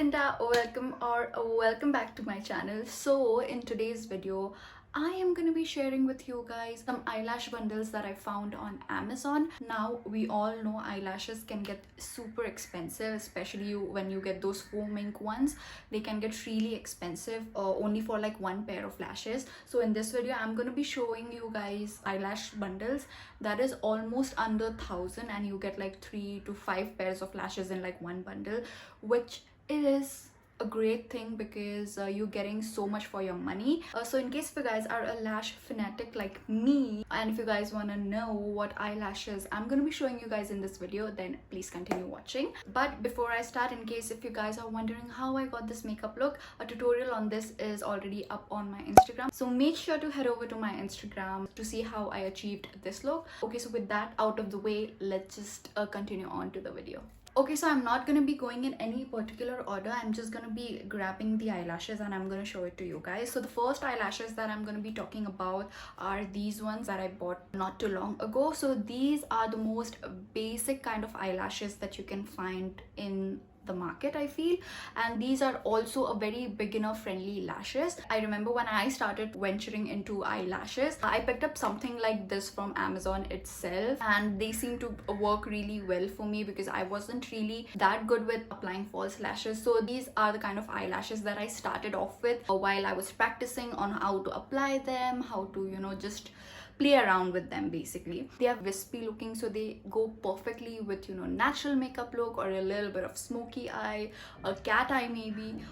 Linda, welcome back to my channel. So in today's video I am going to be sharing with you guys some eyelash bundles that I found on Amazon. Now we all know eyelashes can get super expensive, especially when you get those foam ink ones. They can get really expensive only for like one pair of lashes. So in this video I'm going to be showing you guys eyelash bundles that is almost under 1,000 and you get like 3 to 5 pairs of lashes in like one bundle, which is a great thing because you're getting so much for your money. So in case if you guys are a lash fanatic like me, and if you guys want to know what eyelashes I'm going to be showing you guys in this video, then please continue watching. But before I start, in case if you guys are wondering how I got this makeup look, a tutorial on this is already up on my Instagram, so make sure to head over to my Instagram to see how I achieved this look. Okay, so with that out of the way, let's just continue on to the video. Okay, so I'm not going to be going in any particular order. I'm just going to be grabbing the eyelashes and I'm going to show it to you guys. So the first eyelashes that I'm going to be talking about are these ones that I bought not too long ago. So these are the most basic kind of eyelashes that you can find in the market, I feel, and these are also a very beginner friendly lashes. I remember when I started venturing into eyelashes, I picked up something like this from Amazon itself, and they seem to work really well for me because I wasn't really that good with applying false lashes. So these are the kind of eyelashes that I started off with while I was practicing on how to apply them, how to just play around with them. Basically they are wispy looking, so they go perfectly with natural makeup look or a little bit of smoky eye, a cat eye maybe.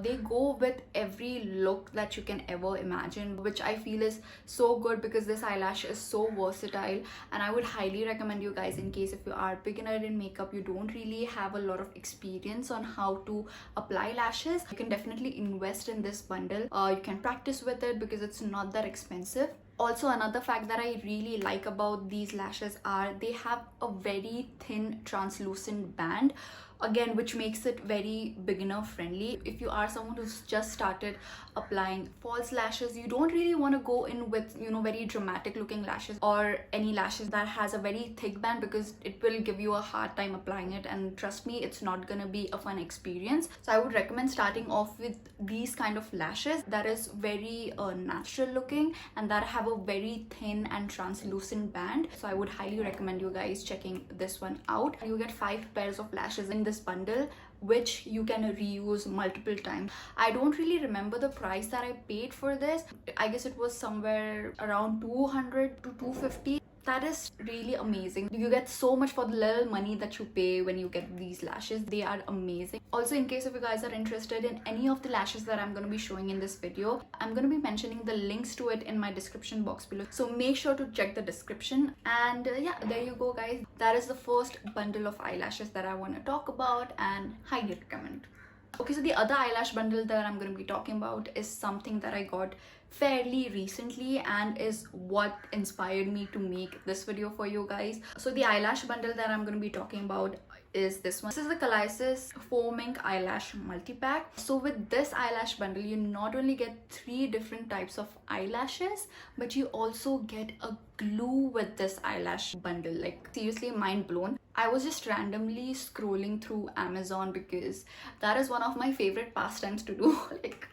They go with every look that you can ever imagine, which I feel is so good because this eyelash is so versatile. And I would highly recommend you guys, in case if you are beginner in makeup, you don't really have a lot of experience on how to apply lashes, you can definitely invest in this bundle. You can practice with it because it's not that expensive. Also, another fact that I really like about these lashes are they have a very thin translucent band, again, which makes it very beginner friendly. If you are someone who's just started applying false lashes, you don't really want to go in with very dramatic looking lashes or any lashes that has a very thick band, because it will give you a hard time applying it, and trust me, it's not gonna be a fun experience. So I would recommend starting off with these kind of lashes that is very natural looking and that have a very thin and translucent band. So I would highly recommend you guys checking this one out. You get 5 pairs of lashes in this bundle, which you can reuse multiple times. I don't really remember the price that I paid for this. I guess it was somewhere around 200 to 250. That is really amazing. You get so much for the little money that you pay when you get these lashes. They are amazing. Also, in case if you guys are interested in any of the lashes that I'm going to be showing in this video, I'm going to be mentioning the links to it in my description box below, so make sure to check the description. And yeah, there you go guys, that is the first bundle of eyelashes that I want to talk about and highly recommend. Okay, so the other eyelash bundle that I'm going to be talking about is something that I got fairly recently and is what inspired me to make this video for you guys. So the eyelash bundle that I'm going to be talking about is this one. This is the Colisis foam ink eyelash multi-pack. So with this eyelash bundle, you not only get 3 different types of eyelashes, but you also get a glue with this eyelash bundle. Like seriously, mind blown. I was just randomly scrolling through Amazon because that is one of my favorite pastimes to do. Like,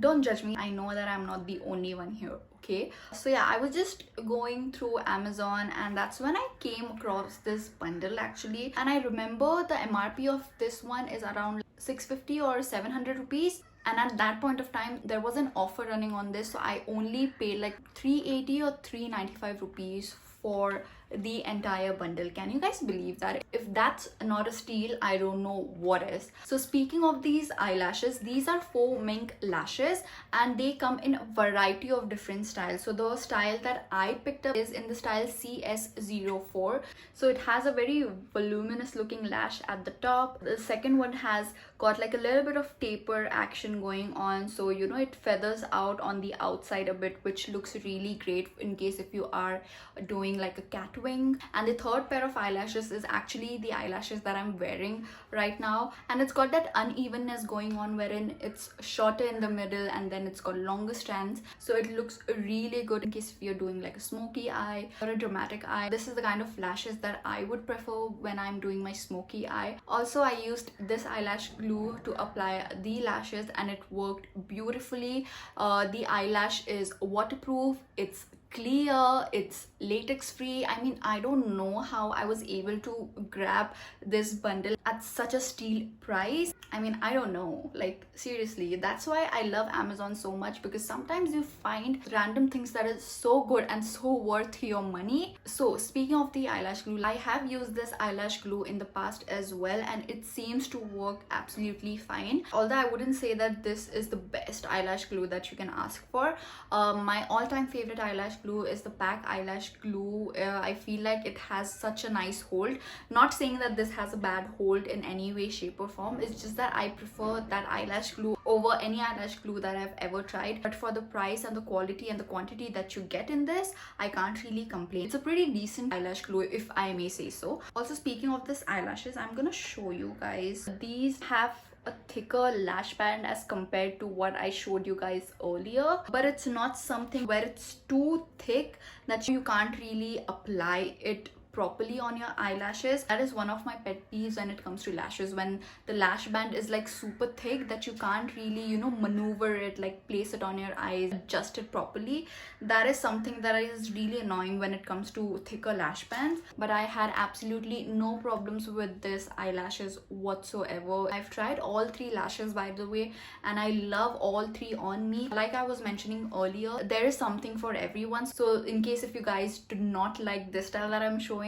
don't judge me, I know that I'm not the only one here, okay? So yeah, I was just going through Amazon and that's when I came across this bundle actually. And I remember the MRP of this one is around 650 or 700 rupees. And at that point of time, there was an offer running on this, so I only paid like 380 or 395 rupees for the entire bundle. Can you guys believe that? If that's not a steal, I don't know what is. So speaking of these eyelashes, these are foam Mink Lashes and they come in a variety of different styles. So the style that I picked up is in the style CS04. So it has a very voluminous looking lash at the top. The second one has got like a little bit of taper action going on, so it feathers out on the outside a bit, which looks really great in case if you are doing like a cat white wing. And the third pair of eyelashes is actually the eyelashes that I'm wearing right now, and it's got that unevenness going on wherein it's shorter in the middle and then it's got longer strands, so it looks really good in case if you're doing like a smoky eye or a dramatic eye. This is the kind of lashes that I would prefer when I'm doing my smoky eye. Also, I used this eyelash glue to apply the lashes and it worked beautifully. The eyelash is waterproof, it's clear, it's latex free. I mean, I don't know how I was able to grab this bundle at such a steal price. I mean, I don't know, like seriously. That's why I love Amazon so much, because sometimes you find random things that is so good and so worth your money. So speaking of the eyelash glue, I have used this eyelash glue in the past as well, and it seems to work absolutely fine. Although I wouldn't say that this is the best eyelash glue that you can ask for. My all-time favorite eyelash glue is the Pack eyelash glue. I feel like it has such a nice hold. Not saying that this has a bad hold in any way, shape or form. It's just that I prefer that eyelash glue over any eyelash glue that I've ever tried. But for the price and the quality and the quantity that you get in this, I can't really complain. It's a pretty decent eyelash glue, if I may say so. Also, speaking of this eyelashes, I'm gonna show you guys. These have a thicker lash band as compared to what I showed you guys earlier, but it's not something where it's too thick that you can't really apply it properly on your eyelashes. That is one of my pet peeves when it comes to lashes, when the lash band is like super thick that you can't really, you know, maneuver it, like place it on your eyes, adjust it properly. That is something that is really annoying when it comes to thicker lash bands. But I had absolutely no problems with this eyelashes whatsoever. I've tried all three lashes, by the way, and I love all three on me. Like I was mentioning earlier, there is something for everyone. So in case if you guys do not like this style that I'm showing,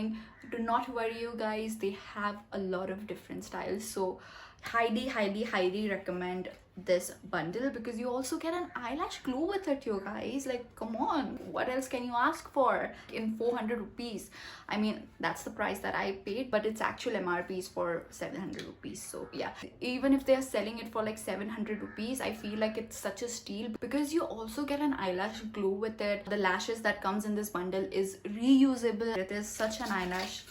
do not worry, you guys, they have a lot of different styles. So highly recommend this bundle, because you also get an eyelash glue with it, you guys. Like, come on, what else can you ask for in 400 rupees? I mean, that's the price that I paid, but its actual MRP is for 700 rupees. So yeah, even if they're selling it for like 700 rupees, I feel like it's such a steal, because you also get an eyelash glue with it. The lashes that comes in this bundle is reusable. It is such an eyelash,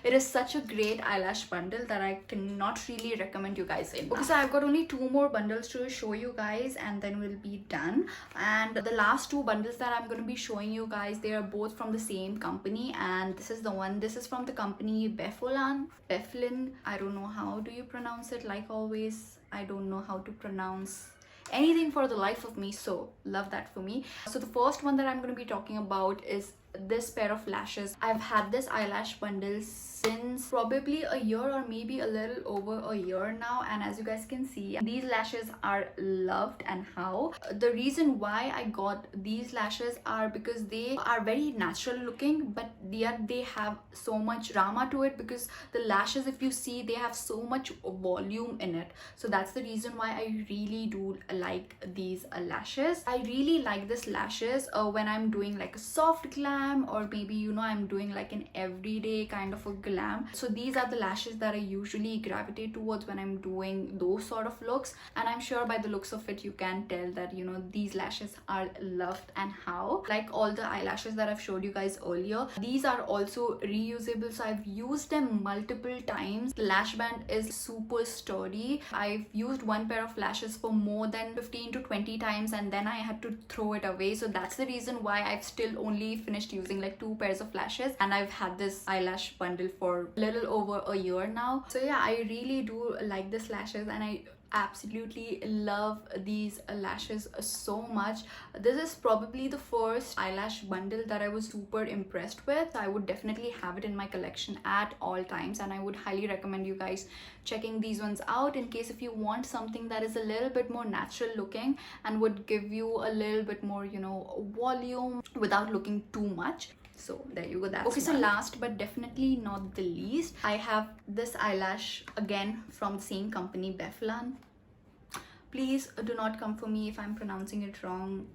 it is such a great eyelash bundle that I cannot really recommend you guys enough. Okay, so I've got only 2 more bundles to show you guys and then we'll be done. And the last 2 bundles that I'm going to be showing you guys, they are both from the same company, and this is the one. This is from the company Beflin. I don't know how do you pronounce it. Like always, I don't know how to pronounce anything for the life of me, so love that for me. So the first one that I'm going to be talking about is this pair of lashes. I've had this eyelash bundle since probably a year or maybe a little over a year now, and as you guys can see, these lashes are loved. And how? The reason why I got these lashes are because they are very natural looking, but yet they have so much drama to it, because the lashes, if you see, they have so much volume in it. So that's the reason why I really do like these lashes. I really like this lashes when I'm doing like a soft glam, or maybe, you know, I'm doing like an everyday kind of a glam. So these are the lashes that I usually gravitate towards when I'm doing those sort of looks, and I'm sure by the looks of it you can tell that, you know, these lashes are loved. And how? Like all the eyelashes that I've showed you guys earlier, these are also reusable, so I've used them multiple times. The lash band is super sturdy. I've used one pair of lashes for more than 15 to 20 times and then I had to throw it away. So that's the reason why I've still only finished using like 2 pairs of lashes, and I've had this eyelash bundle for a little over a year now. So yeah, I really do like this lashes, and I absolutely love these lashes so much. This is probably the first eyelash bundle that I was super impressed with. I would definitely have it in my collection at all times, and I would highly recommend you guys checking these ones out in case if you want something that is a little bit more natural looking and would give you a little bit more, you know, volume without looking too much. So there you go, that's okay. So last but definitely not the least, I have this eyelash again from the same company, Beflin. Please do not come for me if I'm pronouncing it wrong.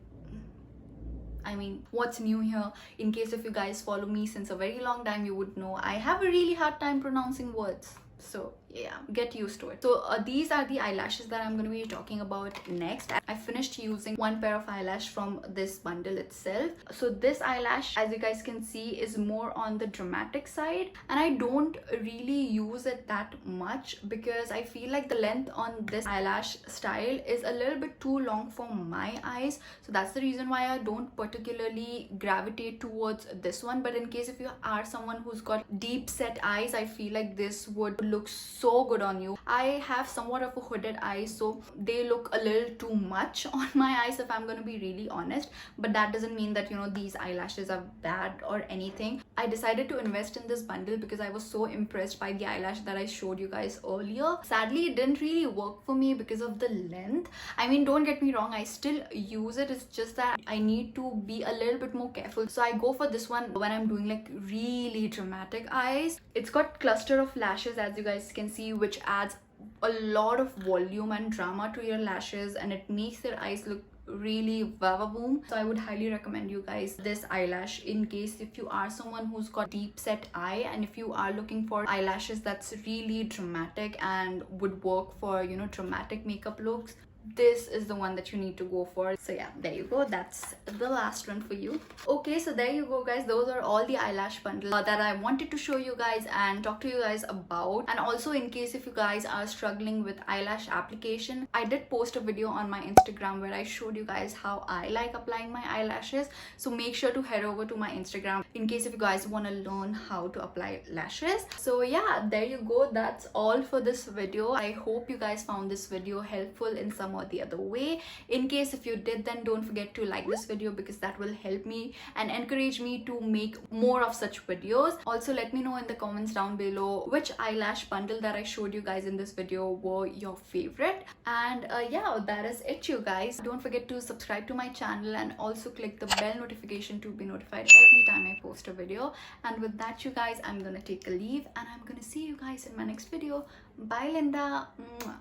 I mean, what's new here? In case if you guys follow me since a very long time, you would know I have a really hard time pronouncing words. So yeah, get used to it. So these are the eyelashes that I'm going to be talking about next. I finished using one pair of eyelash from this bundle itself. So this eyelash, as you guys can see, is more on the dramatic side, and I don't really use it that much because I feel like the length on this eyelash style is a little bit too long for my eyes. So that's the reason why I don't particularly gravitate towards this one. But in case if you are someone who's got deep set eyes, I feel like this would look so good on you. I have somewhat of a hooded eye, so they look a little too much on my eyes if I'm going to be really honest. But that doesn't mean that, you know, these eyelashes are bad or anything. I decided to invest in this bundle because I was so impressed by the eyelash that I showed you guys earlier. Sadly, it didn't really work for me because of the length. I mean, don't get me wrong, I still use it. It's just that I need to be a little bit more careful. So I go for this one when I'm doing like really dramatic eyes. It's got cluster of lashes, as you guys can see, which adds a lot of volume and drama to your lashes, and it makes your eyes look really vavaboom. So I would highly recommend you guys this eyelash in case if you are someone who's got deep set eye, and if you are looking for eyelashes that's really dramatic and would work for, you know, dramatic makeup looks. This is the one that you need to go for. So yeah, there you go, that's the last one for you. Okay, so there you go guys, those are all the eyelash bundles that I wanted to show you guys and talk to you guys about. And also, in case if you guys are struggling with eyelash application, I did post a video on my Instagram where I showed you guys how I like applying my eyelashes. So make sure to head over to my Instagram in case if you guys want to learn how to apply lashes. So yeah, there you go, that's all for this video. I hope you guys found this video helpful in some or the other way. In case if you did, then don't forget to like this video because that will help me and encourage me to make more of such videos. Also, let me know in the comments down below which eyelash bundle that I showed you guys in this video were your favorite. And yeah, that is it, you guys. Don't forget to subscribe to my channel and also click the bell notification to be notified every time I post a video. And with that, you guys, I'm gonna take a leave and I'm gonna see you guys in my next video. Bye, Linda. Mwah.